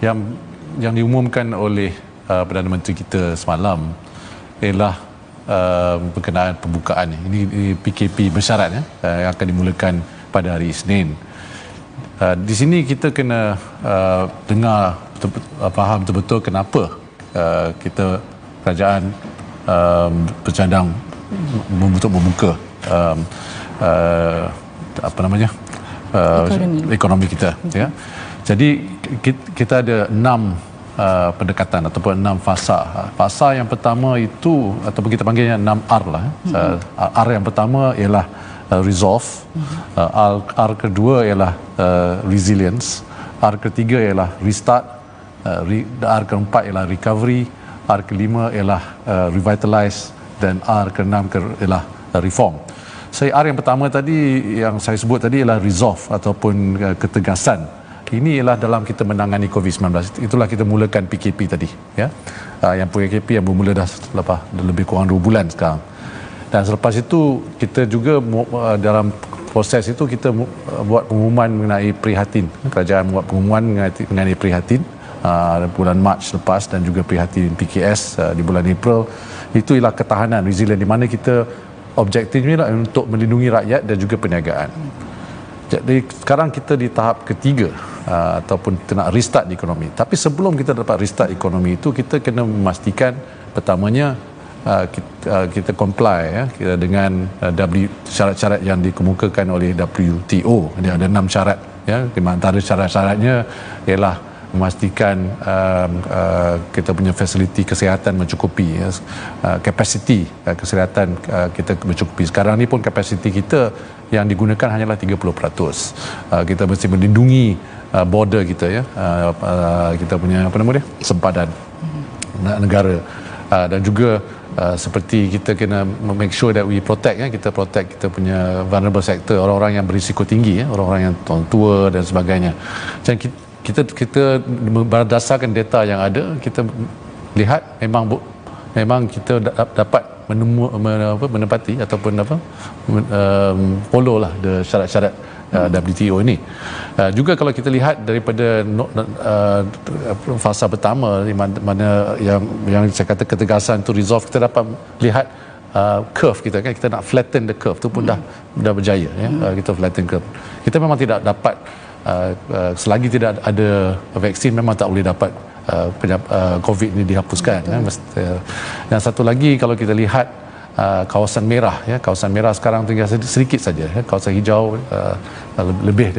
Yang diumumkan oleh Perdana Menteri kita semalam ialah berkenaan pembukaan ini PKP bersyarat yang akan dimulakan pada hari Isnin. Di sini kita kena dengar faham betul-betul kenapa kita kerajaan bercadang untuk membuka ekonomi kita, ya. Jadi kita ada 6 pendekatan ataupun 6 fasa. Fasa yang pertama itu ataupun kita panggilnya 6R lah. R yang pertama ialah resolve, R kedua ialah resilience, R ketiga ialah restart, R keempat ialah recovery, R kelima ialah revitalize, dan R keenam ialah reform. R yang pertama tadi yang saya sebut tadi ialah resolve ataupun ketegasan. Ini ialah dalam kita menangani COVID-19. Itulah kita mulakan PKP tadi, ya. Yang PKP yang bermula dah lepas lebih kurang 2 bulan sekarang. Dan selepas itu kita juga dalam proses itu kita buat pengumuman mengenai prihatin. Kerajaan buat pengumuman mengenai prihatin bulan Mac lepas dan juga prihatin PKS di bulan April. Itu ialah ketahanan resilient di mana kita objektifnya untuk melindungi rakyat dan juga perniagaan. Jadi sekarang kita di tahap ketiga ataupun kita nak restart di ekonomi. Tapi sebelum kita dapat restart ekonomi itu, kita kena memastikan pertamanya kita comply, ya, dengan syarat-syarat yang dikemukakan oleh WTO. Dia ada 6 syarat, ya. Di antara syarat-syaratnya ialah memastikan kita punya fasiliti kesihatan mencukupi, ya. Kapasiti kesihatan kita mencukupi. Sekarang ni pun kapasiti kita yang digunakan hanyalah 30%. Kita mesti melindungi border kita, ya. Kita punya sempadan negara, dan juga seperti kita kena make sure that we protect, ya, kita protect kita punya vulnerable sector, orang-orang yang berisiko tinggi, ya, orang-orang yang tua dan sebagainya. Dan kita berdasarkan data yang ada, kita lihat memang kita dapat menepati ataupun follow lah syarat-syarat WTO ini. Juga kalau kita lihat daripada fasa pertama di mana yang saya kata ketegasan tu resolve, kita dapat lihat curve kita, kan, kita nak flatten the curve tu pun dah berjaya, ya. Kita flatten curve. Kita memang tidak dapat selagi tidak ada vaksin, memang tak boleh dapat COVID ini dihapuskan, ya. Dan satu lagi, kalau kita lihat kawasan merah, ya, kawasan merah sekarang tinggal sedikit saja, ya. Kawasan hijau lebih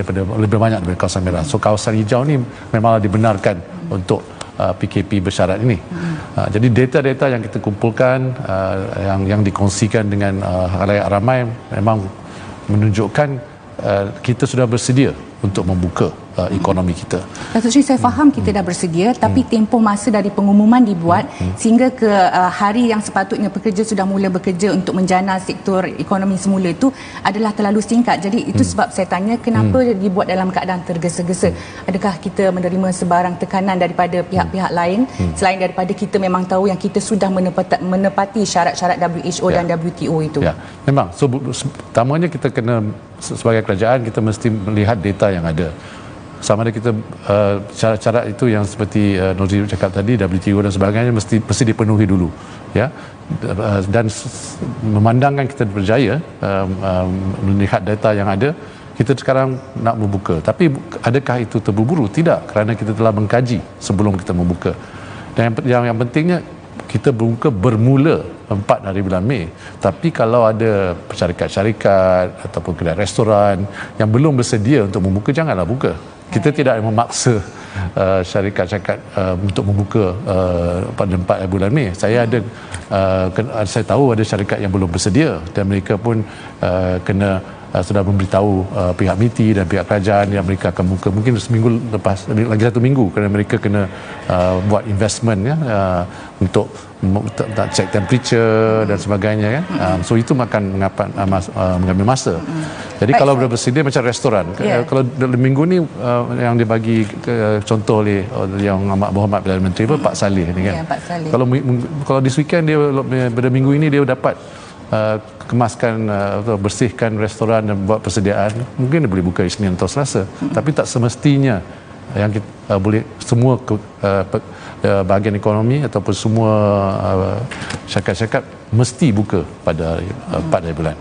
banyak daripada kawasan merah. So kawasan hijau ni memang dibenarkan untuk PKP bersyarat ini. Jadi data-data yang kita kumpulkan, yang dikongsikan dengan khalayak ramai, memang menunjukkan kita sudah bersedia untuk membuka ekonomi kita. Datuk Seri, saya faham kita dah bersedia, tapi tempoh masa dari pengumuman dibuat sehingga ke hari yang sepatutnya pekerja sudah mula bekerja untuk menjana sektor ekonomi semula itu adalah terlalu singkat. Jadi itu sebab saya tanya kenapa dibuat dalam keadaan tergesa-gesa. Adakah kita menerima sebarang tekanan daripada pihak-pihak lain selain daripada kita memang tahu yang kita sudah menepati syarat-syarat WHO dan WTO itu? Ya, memang. So pertamanya kita kena, sebagai kerajaan, kita mesti melihat data yang ada. Sama ada kita syarat-syarat itu yang seperti Nozir cakap tadi, WTO dan sebagainya mesti dipenuhi dulu, ya. Dan memandangkan kita berjaya melihat data yang ada, kita sekarang nak membuka. Tapi adakah itu terburu-buru? Tidak, kerana kita telah mengkaji sebelum kita membuka. Dan yang pentingnya kita bermula 4 hari bulan Mei. Tapi kalau ada syarikat-syarikat ataupun kedai restoran yang belum bersedia untuk membuka, janganlah buka. Kita tidak memaksa syarikat-syarikat untuk membuka pada 4 bulan Mei. Saya tahu ada syarikat yang belum bersedia dan mereka pun kena sudah memberitahu pihak MITI dan pihak kerajaan yang mereka akan buka mungkin seminggu lepas, lagi 1 minggu, kerana mereka kena buat investment, ya, untuk check temperature dan sebagainya, kan. So itu mengambil masa. Jadi kalau bersedia macam restoran, kalau minggu ni yang dibagi contoh oleh yang amat berhormat Perdana Menteri Pak Saleh ni, kan. Pak Saleh. Kalau this weekend dia pada minggu ini dia dapat kemaskan atau bersihkan restoran dan buat persediaan, mungkin dia boleh buka Isnin atau Selasa. Tapi tak semestinya yang kita, boleh semua bahagian ekonomi ataupun semua syarikat-syarikat mesti buka pada 4 hari bulan.